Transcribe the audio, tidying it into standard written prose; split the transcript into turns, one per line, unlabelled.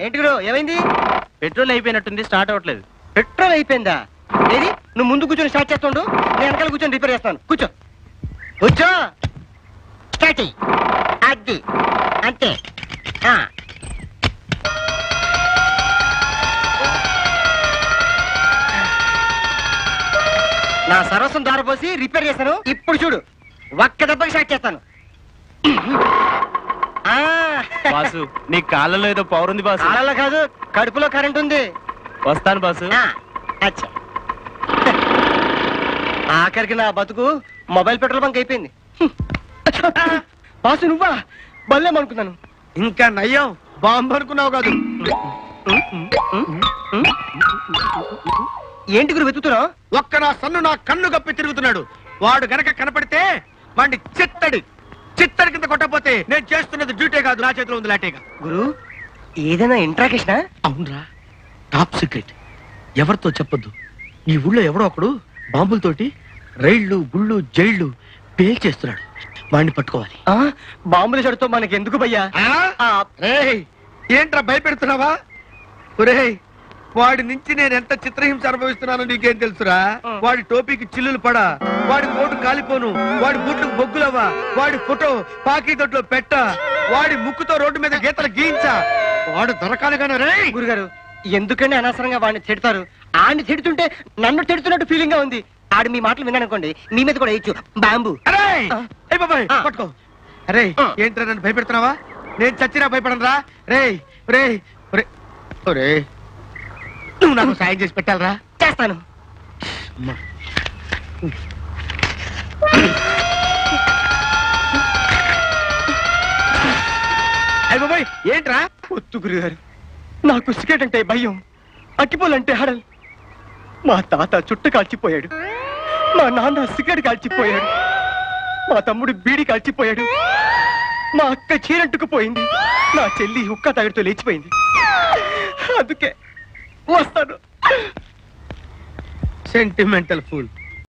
ఏంటి గురు ఏమైంది?
పెట్రోల్ అయిపోయినట్టుంది, స్టార్ట్ అవ్వట్లేదు.
పెట్రోల్ అయిపోయిందా? ఏది నువ్వు ముందు కూర్చొని స్టార్ట్ చేస్తుండు, నేను వెనకాల కూర్చొని రిపేర్ చేస్తాను. కూర్చో కూర్చో. స్టార్ట్ అది అంతే. నా సర్వస్వం దారపోసి రిపేర్ చేస్తాను. ఇప్పుడు చూడు, ఒక్క దెబ్బకి స్టార్ట్ చేస్తాను.
బాసు నీ కాళ్ళలో ఏదో పవర్ ఉంది బాసు.
కాళ్ళలో కాదు, కడుపులో కరెంట్ ఉంది.
వస్తాను బాసు.
అచ్చా, ఆఖరికి నా బతుకు మొబైల్ పెట్రోల్ బంక్ అయిపోయింది. బాసు నువ్వా? బల్లేమనుకున్నాను.
ఇంకా నయ్యం, బాంబు అనుకున్నావు కాదు.
ఏంటి గురు వెతుకుతున్నావు?
ఒక్క నా సన్ను నా కన్ను గప్పి తిరుగుతున్నాడు. వాడు గనక కనపడితే వాడిని చిత్తడి కింద కొట్టకపోతే నేను చేస్తున్నది డ్యూటీ కాదు, నా చేతిలో ఉంది లాటేగా.
గురు ఏదైనా ఇంట్రాకేషనా?
అవునరా, టాప్ సీక్రెట్. ఎవరితో చెప్పొద్దు. ఈ ఊళ్ళో ఎవడో ఒకడు బాంబులతోటి రైళ్లు గుళ్ళు జైళ్లు పేల్చేస్తున్నాడు. వాడిని పట్టుకోవాలి.
బాంబుల చెడుతో మనకి ఎందుకు భయ్యా?
ఏంట్రా భయపెడుతున్నావా? ఒరేయ్, వాడి నుంచి నేను ఎంత చిత్రహింస అనుభవిస్తున్నానో నీకేం తెలుసురా? వాడి టోపీకి చిల్లులు పడా, వాడి కోటు కాలిపోను, వాడి బూట్లకు బొగ్గులవ్వా, వాడి ఫోటో పాకీదొడ్లో పెట్ట, వాడి ముక్కుతో రోడ్డు మీద గీతలు గీయించా. వాడు దొరకాలిగానే. రే
గురుగారు, ఎందుకని అనవసరంగా వాడిని తిడతారు? ఆడిని తిడుతుంటే నన్ను తిడుతున్నట్టు ఫీలింగ్ గా ఉంది. ఆడు మీ మాటలు విన్నానుకోండి, మీ మీద కూడా వేయచ్చు బాంబు.
పట్టుకో. అరే ఏంట్రా నన్ను భయపెడుతున్నావా? నేను చచ్చినా భయపడను రా. రే రే రే, నువ్వు నాకు సాయం చేసి పెట్టాలరా.
చేస్తాను.
అయ్య బాబాయ్, ఏంట్రా?
వద్దు గురుగారు, నాకు సిగరెట్ అంటే భయం, అక్కిపోలంటే హడల్. మా తాత చుట్ట కాల్చిపోయాడు, మా నాన్న సిగరెట్ కాల్చిపోయాడు, మా తమ్ముడు బీడి కాల్చిపోయాడు, మా అక్క చీరంటుకుపోయింది, నా చెల్లి ఉక్క తగడితో లేచిపోయింది. అందుకే వస్తాను.
Sentimental pool.